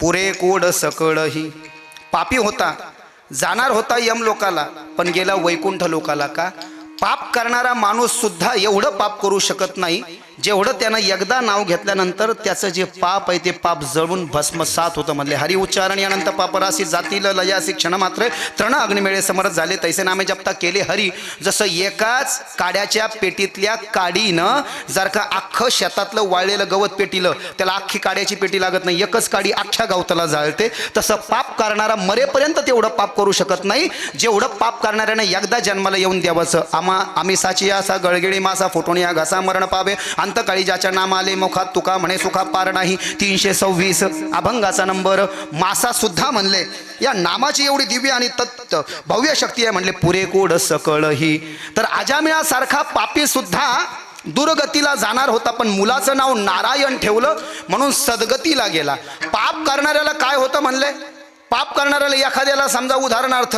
पुरे कोड सकळही पापी होता. जाणार होता यमलोकाला पण गेला वैकुंठ लोकाला. का? पाप करणारा माणूस सुद्धा एवढं पाप करू शकत नाही जेवढं त्यानं एकदा नाव घेतल्यानंतर त्याचं जे पाप आहे ते पाप जळून भस्मसात होतं. म्हणले हरी उच्चारण यानंत पापराशी जातील लयासी क्षण मात्र तृण अग्निमेळे समर्थ झाले. तैसे नामे जपता केले हरी. जसं एकाच काड्याच्या पेटीतल्या काडीनं जर का अख्खं शेतातलं वाळलेलं गवत पेटीलं त्याला अख्खी काड्याची पेटी लागत नाही. एकच काडी अख्ख्या गावताला जाळते. तसं पाप करणारा मरेपर्यंत तेवढं पाप करू शकत नाही जेवढं पाप करणाऱ्यानं एकदा जन्माला येऊन द्यावंचं. आम्ही साची असा गळगिळी मासा फुटून या घसा मरण पावे. अंतकाळी ज्याच्या नाम आले मुखात तुका म्हणे सुखा पार नाही. 326 अभंगाचा नंबर. मासा सुद्धा म्हणले या नामाची एवढी दिव्य आणि तत् भव्य शक्ती आहे. म्हणले पुरे कोड सकळही. तर अजामिळासारखा पापी सुद्धा दुर्गतीला जाणार होता पण मुलाचं नाव नारायण ठेवलं म्हणून सद्गतीला गेला. पाप करणाऱ्याला काय होतं म्हणले? पाप करणाऱ्याला एखाद्याला समजा उदाहरणार्थ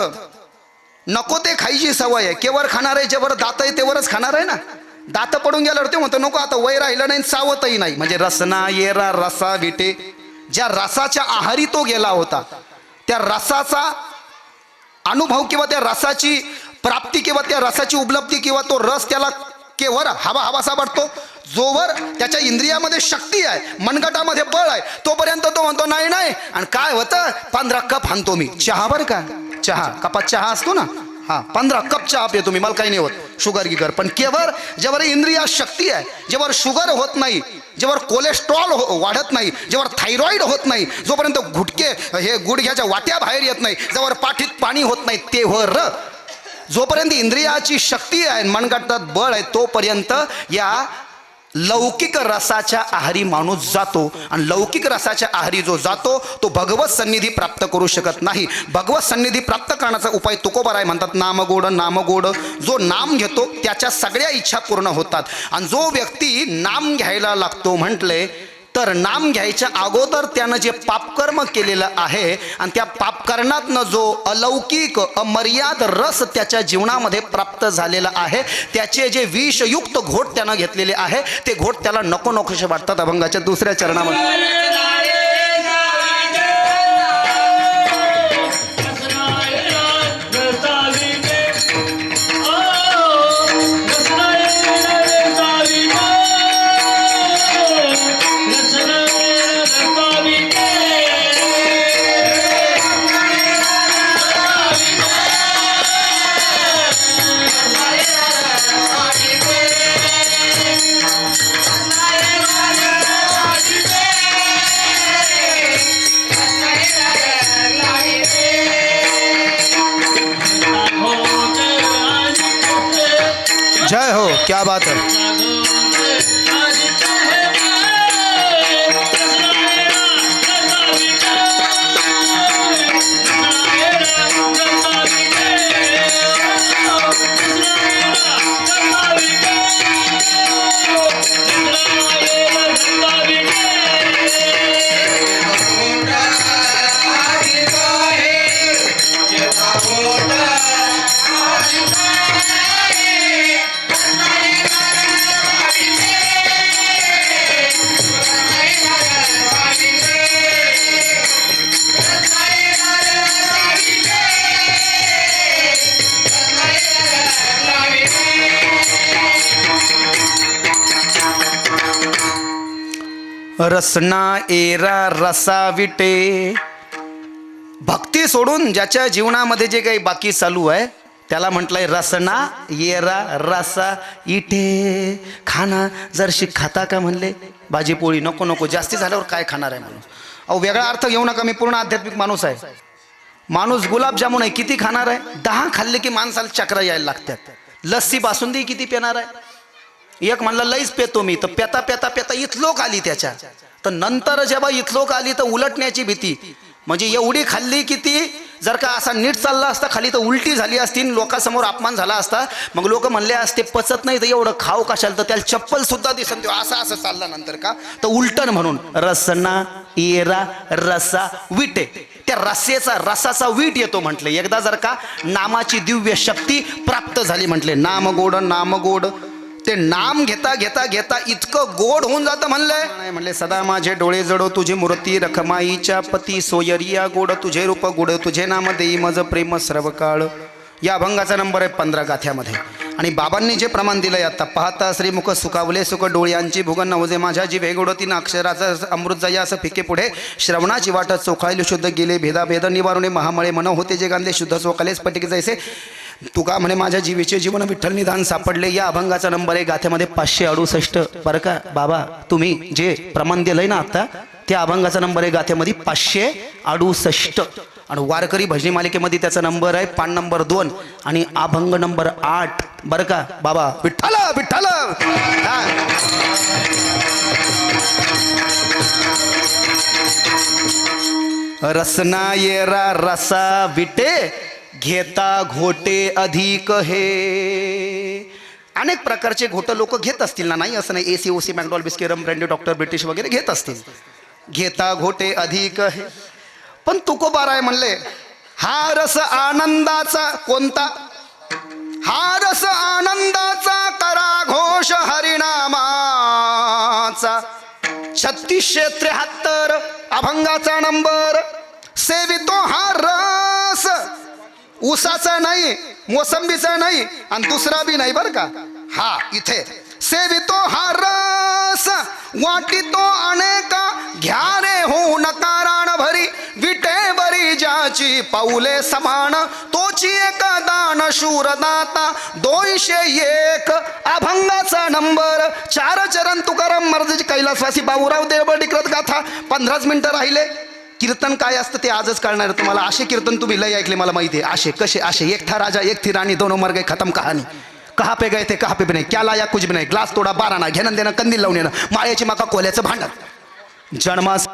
नको ते खायची सवय आहे. केवर खाणार आहे. जेवर दात आहे तेवरच खाणार आहे ना. दात पडून गेल्यावर ते म्हणतो नको आता वय राहिलं नाही चावतही नाही. म्हणजे रसना येरा रसा विटे. ज्या रसाच्या आहारी तो गेला होता त्या रसाचा अनुभव किंवा त्या रसाची प्राप्ती किंवा त्या रसाची उपलब्धी किंवा तो रस त्याला केवर हवा हवासा वाटतो. जोवर त्याच्या इंद्रियामध्ये शक्ती आहे मनगटामध्ये बळ आहे तोपर्यंत तो म्हणतो नाही नाही. आणि काय होतं 15 कप हाणतो मी चहा. बरं का चहा कपात चहा असतो ना. हा 15 कप चहा पितो मी. मला काही नाही होत शुगर गिगर. पण केवळ जेव्हा इंद्रिया शक्ती आहे जेव्हा शुगर होत नाही जेव्हा कोलेस्ट्रॉल वाढत नाही जेव्हा थायरॉइड होत नाही जोपर्यंत गुटके हे गुडघ्याच्या वाट्या बाहेर येत नाही जेव्हा पाठीत पाणी होत नाही तेव्हा जोपर्यंत इंद्रियाची शक्ती आहे मनगटात बळ आहे तोपर्यंत या लौकिक रसाच्या आहारी माणूस जातो. आणि लौकिक रसाच्या आहारी जो जातो तो भगवत सन्निधी प्राप्त करू शकत नाही. भगवत सन्निधी प्राप्त करण्याचा उपाय तुकोबाराय म्हणतात नामगोड नामगोड. जो नाम घेतो त्याच्या सगळ्या इच्छा पूर्ण होतात. आणि जो व्यक्ती नाम घ्यायला लागतो म्हटले तर नाम घ्यायच्या अगोदर त्यानं जे पापकर्म केलेलं आहे आणि त्या पापकर्मातनं जो अलौकिक अमर्याद रस त्याच्या जीवनामध्ये प्राप्त झालेला आहे त्याचे जे विषयुक्त घोट त्यानं घेतलेले आहे ते घोट त्याला नको नकोसे वाटतात. अभंगाच्या 2ऱ्या चरणामध्ये जय हो. क्या बात है. रसना एरा रसा विटे. भक्ती सोडून ज्याच्या जीवनामध्ये जे काही बाकी चालू आहे त्याला म्हटलंय रसना येरा रसा इटे. खाना जरशी खाता का म्हणले भाजी पोळी नको नको जास्ती झाल्यावर काय खाणार आहे माणूस. अहो वेगळा अर्थ घेऊ नका. मी पूर्ण आध्यात्मिक माणूस आहे. माणूस गुलाबजामुन आहे किती खाणार आहे. 10 खाल्ले की माणसाला चक्र यायला लागतात. लस्सी बासुंदी किती पिणार आहे. एक म्हणलं लईच पेतो मी तर पेता पेता पेता इथलोक आली त्याच्या. तर नंतर जेव्हा इथलोक आली तर उलटण्याची भीती. म्हणजे एवढी खाल्ली की ती जर का असा नीट चालला असता खाली तर उलटी झाली असती, लोकांसमोर अपमान झाला असता, मग लोक म्हणले असते पचत नाही तर एवढं खाऊ कशाला, तर त्याला चप्पल सुद्धा दिसत असं असं चालला नंतर का तर उलटण म्हणून रसना येरा रसा विटे, त्या रसाचा वीट येतो म्हटले. एकदा जर का नामाची दिव्य शक्ती प्राप्त झाली म्हटले, नाम गोड ते नाम घेता घेता घेता इतकं गोड होऊन जातं म्हणले सदा माझे डोळे जडो तुझी मूर्ती रखमाईच्या पती सोयरिया गोड तुझे रूप गोड तुझे नाम देई मज प्रेम सर्व काळ. या अभंगाचा नंबर आहे 15 गाथ्यामध्ये. आणि बाबांनी जे प्रमाण दिलंय आता, पाहता श्रीमुख सुखावले सुख डोळ्यांची भुगन नवजे माझ्या जी वेगोड तीन अक्षराचं अमृत जाई असं फिके पुढे श्रवणाची वाट चोखाळली शुद्ध गेले भेदा भेद निवारुणे महामळे मन होते जे गांधले शुद्ध चोखाले स्फटिक जैसे तुका म्हणे माझ्या जीवेचे जीवन विठ्ठल निधान सापडले. या अभंगाचा नंबर आहे गाथ्यामध्ये 568. बरं का बाबा, तुम्ही जे प्रमाण दिलंय ना आता, त्या अभंगाचा नंबर आहे गाथ्यामध्ये 568. आणि वारकरी भजनी मालिकेमध्ये त्याचा नंबर आहे पान नंबर 2 आणि अभंग नंबर 8. बरं का बाबा, विठ्ठल विठ्ठल. रसना येरा रसा विटे घेता घोटे अधिक हे. अनेक प्रकारचे घोटं लोक घेत असतील ना, नाही असं नाही, ACOC McDowell बिस्केरम brandy doctor British वगैरे घेत असतील. घेता घोटे अधिक हे, पण तुकोबार आहे म्हणले हा रस आनंदाचा कोणता, हा रस आनंदाचा करा घोष हरिनामाचा. 3673 अभंगाचा नंबर. सेवितो हा रस, ऊसाचा नाही, मोसंबीचा नाही आणि दुसरा बी नाही बरं का. हा इथे सेवितो हा रस वाटितो अनेका घ्या रे हो नकाराण भरी विटे बरी ज्याची पाऊले समान तोची एक दान शूरदाता 201 अभंगाचा नंबर. 4 चरण तुकाराम महाराजांची कैलासवासी बाबूराव देवबर्डीकृत गाथा. 15 मिनिटं राहिले. कीर्तन काय असतं ते आजच कळणार तुम्हाला. असे कीर्तन तुम्ही लय ऐकले मला माहिती आहे. असे कसे असे, एक था राजा एक थी राणी दोनों मर गए खत्म कहाणी. कहा पे गए थे कहा पे भी नाही, क्या लाया कुछ भी नाही, ग्लास तोडा 12 ना, घेणं देणं कंदील लावून येणं, माळ्याची माका कोल्याचं भांडण. जन्मास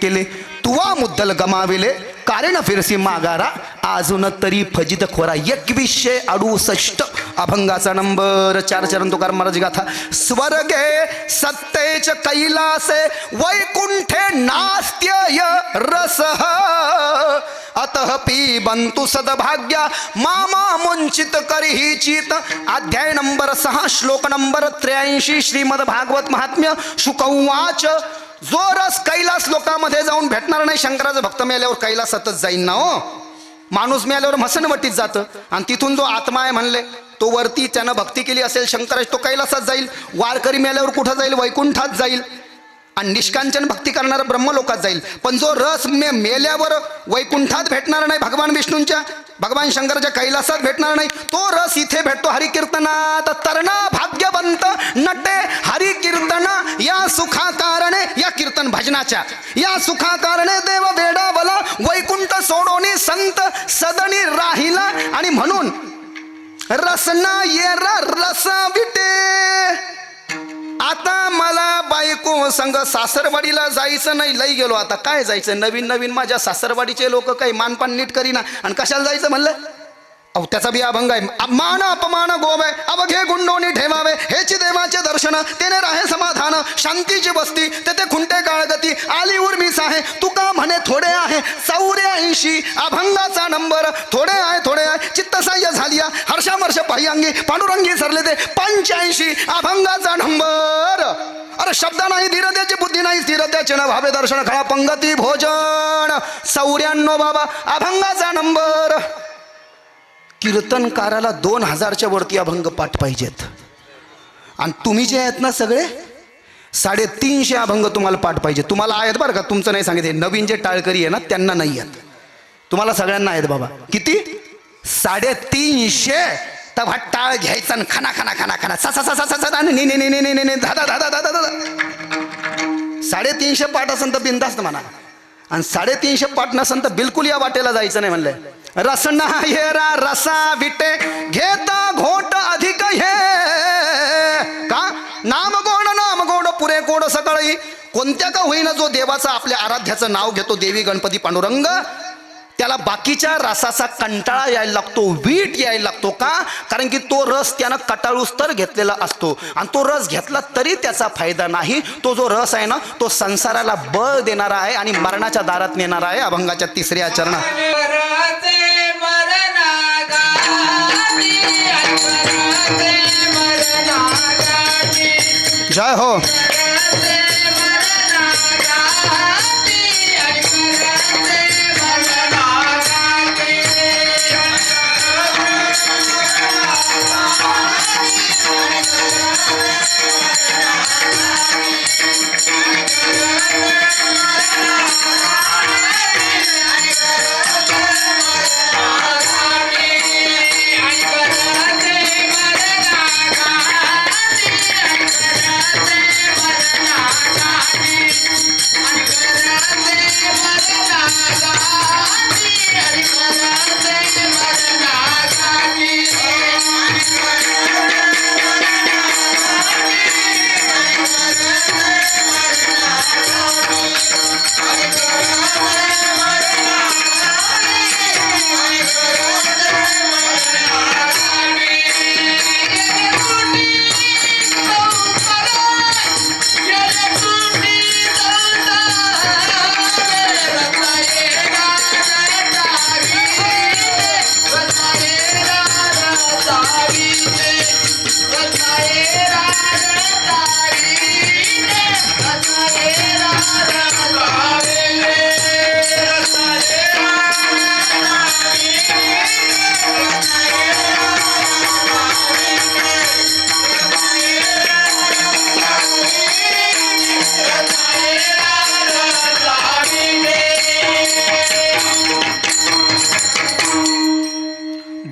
केले तुवा मुद्दल गमाविले कारण फिरसी मागारा अजून तरी फजित खोरा. 2168 अभंगाचा नंबर. 4 चरण तुकाराम महाराज गाथा. स्वर्गे सत्तेच कैलासे वैकुंठे नास्त्यय रस अतः पिबंतु सदभाग्या मामा मुंचित करी चित. अध्याय नंबर 6 श्लोक नंबर 83 श्रीमद भागवत महात्म्य. शुकवाच जो रस कैलास लोकांमध्ये जाऊन भेटणार नाही. शंकराचं भक्त मिळाल्यावर कैलासातच जाईन ना हो. माणूस मिळाल्यावर मसनवटीत जातं आणि तिथून जो आत्मा आहे म्हणले तो वरती त्यानं भक्ती केली असेल शंकराची तो कैलासात जाईल. वारकरी मिळाल्यावर कुठं जाईल, वैकुंठात जाईल. आणि निष्कांचन भक्ती करणारा ब्रह्मलोकात जाईल. पण जो रस मेल्यावर वैकुंठात भेटणार नाही, भगवान विष्णूंच्या भगवान शंकराच्या कैलासात भेटणार नाही, तो रस इथे भेटतो हरिकीर्तनात. तरणा भाग्यवंत नटे हरिकीर्तन या सुखा कारणे, या कीर्तन भजनाच्या या सुखा कारणे देव वेडावला वैकुंठ सोडोनी संत सदनी राहिला. आणि म्हणून रसना येरा रस विटे. आता मला बायको संग सासरवाडीला जायचं नाही. लई गेलो आता काय जायचं, नवीन नवीन माझ्या सासरवाडीचे लोक काही मानपान नीट करीना आणि कशाला जायचं म्हणलं. अहो त्याचा बी अभंग आहे. मान अपमान गोवे अवघे गुंडोनी ठेवावे हेची देवाचे दर्शन तेने राहे समाधान शांतीची बसती तेथे खुंटे काळगती आली उर्मीस आहे तुका म्हणे थोडे आहे. 84 अभंगाचा नंबर. थोडे आहे चित्तसाह्य झालिया हर्षामर्ष पायंगी पांडुरंगी सरले ते. 85 अभंगाचा नंबर. अरे शब्द नाही धीरतेची बुद्धी नाही स्थिरतेचे न भावे दर्शन खळा पंगती भोजन. 94 बाबा अभंगाचा नंबर. कीर्तनकाराला 2000च्या वरती अभंग पाठ पाहिजेत. आणि तुम्ही जे आहेत ना सगळे 350 अभंग तुम्हाला पाठ पाहिजे. तुम्हाला आहेत बरं का, तुमचं नाही सांगितले. नवीन जे टाळकरी आहे ना त्यांना नाही आहेत, तुम्हाला सगळ्यांना आहेत बाबा. किती? 350. तवा टाळ घ्यायचा आणि खाना खाना खाना खाना सा सा सा सा सा ने ने ने ने ने ने धादा धादा धादा धादा. 350 पाठ असेल तर बिंदास्त म्हणा, आणि 350 पाठ नसेल तर बिलकुल या वाटेला जायचं नाही म्हणलंय. रसना येरा रसा विटे घेता घोट अधिक हे का. नाम गोड पुरे गोड सकाळी. कोणत्या का होईना जो देवाचा आपल्या आराध्याचं नाव घेतो, देवी गणपती पांडुरंग, त्याला बाकीच्या रसाचा कंटाळा यायला लागतो, वीट यायला लागतो. का? कारण की तो रस त्यानं कटाळूस तर घेतलेला असतो आणि तो रस घेतला तरी त्याचा फायदा नाही. तो जो रस आहे ना तो संसाराला बळ देणारा आहे आणि मरणाच्या दारात नेणारा आहे. अभंगाच्या 3ऱ्या चरणात जय हो.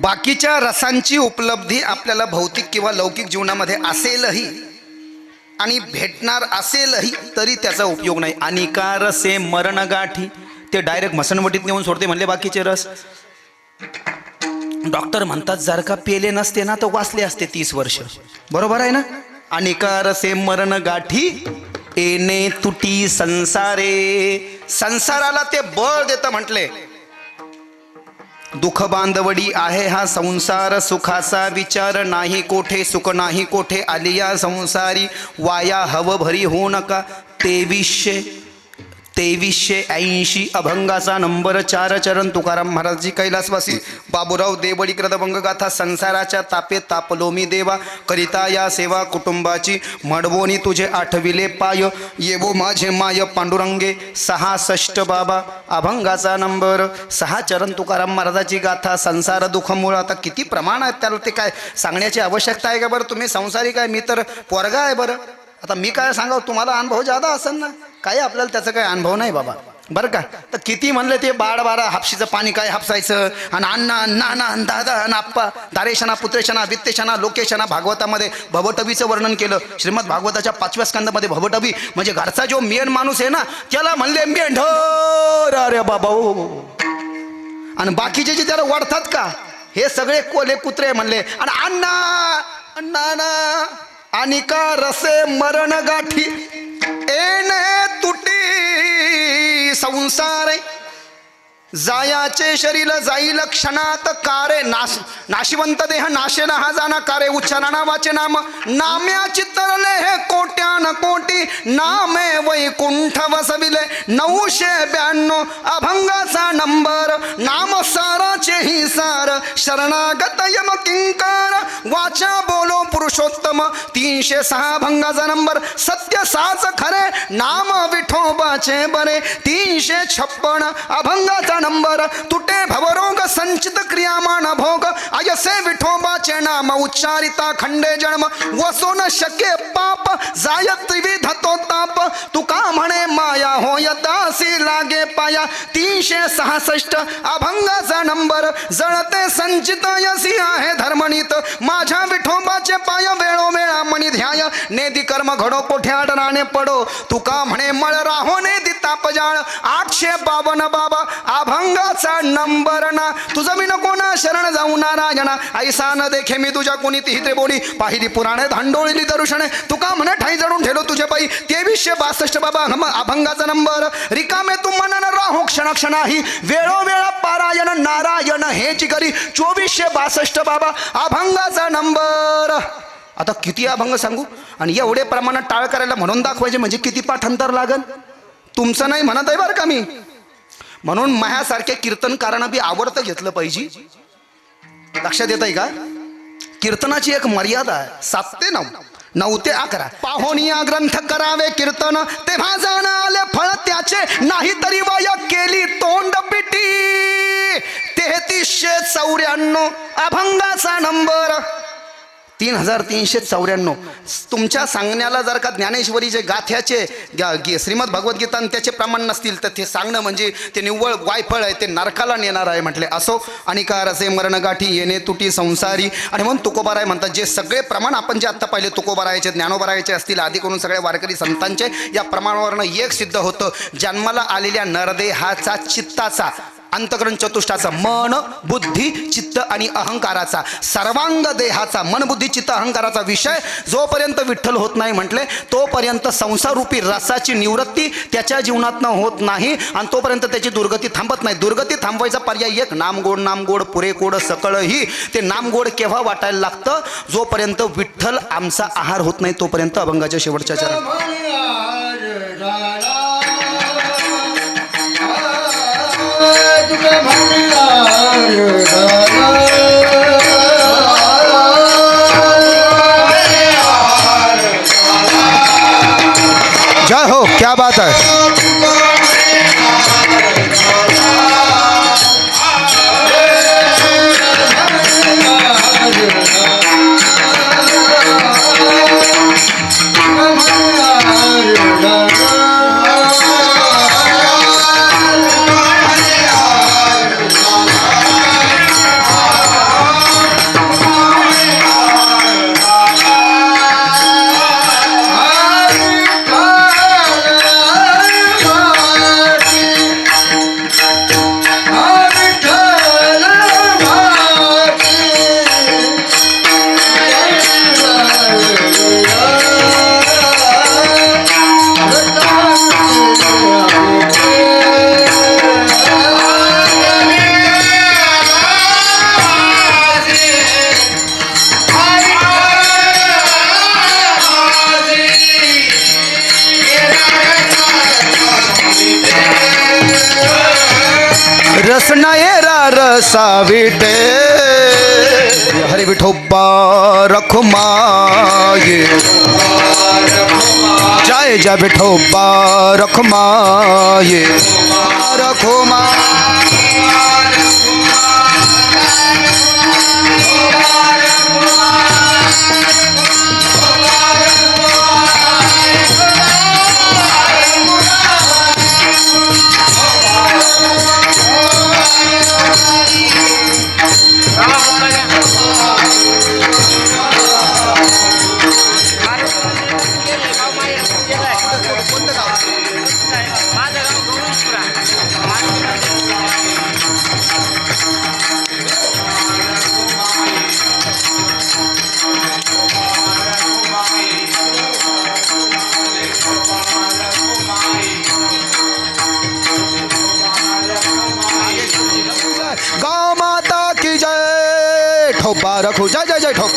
बाकीच्या रसांची उपलब्धी आपल्याला भौतिक किंवा लौकिक जीवनामध्ये असेलही आणि भेटणार असेलही तरी त्याचा उपयोग नाही. अनिका रसे मरण गाठी, ते डायरेक्ट मसणवटीत नेऊन सोडते म्हणले बाकीचे रस. डॉक्टर म्हणतात जर का पेले नसते ना तर वाचले असते 30 वर्ष. बरोबर आहे ना. अनिका रसे मरण गाठी येणे तुटी संसारे, संसाराला ते बळ देतं म्हटले. दुःख बांधवडी आहे हा संसार, सुखाचा विचार नाही कोठे, सुख नाही कोठे आलिया संसारी, वाया हव भरी होऊ नका. 2380 अभंगाचा नंबर 4 चरण तुकाराम महाराजजी कैलासवासी. बाबूराव देवडी कृतभंग गाथा. संसाराच्या तापे तापलो मी देवा, करिता या सेवा कुटुंबाची, मडवोनी तुझे आठविले पाय, येवो माझे माय पांडुरंगे. 66 बाबा अभंगाचा नंबर 6 चरण तुकाराम महाराजाची गाथा. संसार दुःख मूळ. आता किती प्रमाण आहेत त्याला, ते काय सांगण्याची आवश्यकता आहे का बरं. तुम्ही संसारिक आहे, मी तर पोरगा आहे बरं. आता मी काय सांगावं, तुम्हाला अनुभव जादा असेल ना. काही आपल्याला त्याचा काही अनुभव नाही बाबा, बरं का. तर किती म्हणलं ते बारा हापशीचं पाणी काय हापसायचं, आणि अण्णा नाना दादा आणि आप्पा, दारेशना पुत्रेशना वित्तेशना लोकेशना. भागवतामध्ये भवटवीचं वर्णन केलं. श्रीमद भागवताच्या 5व्या स्कंदामध्ये भवटवी म्हणजे घरचा जो मेन माणूस आहे ना त्याला म्हणले मेंढर. अरे बाबा आणि बाकीचे जे त्याला वाढतात का हे सगळे कोले कुत्रे म्हणले. आणि अण्णा नाना अनिका रसे मरण गाठी येणे तुटी संसारे, जायाचे शरीर जाईल क्षणात कारे. नाशिवंत देह नाशे ना हा जाना कारे. उच्चारणा वाचे नाम नाम्याची तरले हे कोट्यान कोटी, नामे वैकुंठ वसविले. 992 अभंगाचा नंबर, नाम साराचे ही सार. शरणागत यम किंकार, वाचा बोलो पुरुषोत्तम. 306 अभंगाचा नंबर, सत्य साच खरे, नाम विठोबाचे बरे. 356 अभंगाचा नंबर, तुटे भवरोग संचित क्रियामान भोग. अयसे विठोबाचे नाम उच्चारिता खंडे जन्म. वसो न शके पाप, जाय त्रिविध तो ताप. तुका म्हणे माया होय दासी लागे पाया. 366 अभंगाचा नंबर, जळते संचित यसी आहे धर्मनीत. माझ्या विठोबाचे पाय वेळोवेळा मणी ध्याय. नेदी कर्म घडो कोठे आडराने पडो. तुका म्हणे मळ राहो नेदी तापजाळ. 852 बाबा अभंगाचा नंबर ना. तुझं मी नको ना शरण जाऊ नारायणा. ऐसा न देखे मी तुझ्या कोणी ती त्रिभुवनी. पाहिली पुराणे धांडोळली दरुष क्षण तुका म्हणे ठाई जडून ठेलो तुझे पायी 2362 बाबा अभंगाचा नंबर रिकामे तू मनन राहो क्षण क्षणाही वेळोवेळा पारायण नारायण हेची करी 2462 बाबा अभंगाचा नंबर. आता किती अभंग सांगू आणि एवढे प्रमाणात टाळ करायला म्हणून दाखवायचे म्हणजे किती पाठांतर लागल. तुमचं नाही म्हणत आहे बरं का मी. म्हणून माझ्यासारख्या कीर्तनकारांना बी आवडतं घेतलं पाहिजे. लक्षात येत आहे का. कीर्तनाची एक मर्यादा आहे 7 ते 9 9 ते 11 पाहोनिया ग्रंथ करावे कीर्तन तेव्हा जाणं आले फळ त्याचे नाही तरी वाया केली तोंड पिटी 3394 अभंगाचा नंबर 3394. तुमच्या सांगण्याला जर का ज्ञानेश्वरीचे गाथ्याचे श्रीमद भगवद्गीता त्याचे प्रमाण नसतील तर ते सांगणं म्हणजे ते निव्वळ वायफळ आहे, ते नरकाला नेणार आहे म्हटले असो. आणि का रसे मरणगाठी येणे तुटी संसारी आणि म्हणून तुकोबाराय म्हणतात. जे सगळे प्रमाण आपण जे आत्ता पाहिले तुकोबारायचे ज्ञानोबारायचे असतील आधी करून सगळ्या वारकरी संतांचे या प्रमाणावरनं एक सिद्ध होतं. जन्माला आलेल्या नरदेहाचा चित्ताचा अंतकरण चतुष्टाचा मन बुद्धी चित्त आणि अहंकाराचा सर्वांग देहाचा मन बुद्धी चित्त अहंकाराचा विषय जोपर्यंत विठ्ठल होत नाही म्हटले तोपर्यंत संसाररूपी रसाची निवृत्ती त्याच्या जीवनातनं होत नाही आणि तोपर्यंत त्याची दुर्गती थांबत नाही. दुर्गती थांबवायचा पर्याय एक नामगोड पुरेकोड सकळही. ते नामगोड केव्हा वाटायला लागतं जोपर्यंत विठ्ठल आमचा आहार होत नाही तोपर्यंत. अभंगाच्या शेवटच्या चरण जय हो. क्या बात है. रसनायरा रसाविटे हरि विठोबा रखुमाये जय जय विठोबा रखुमाये रखुमा ठोबा रखो जय जय जय ठोक.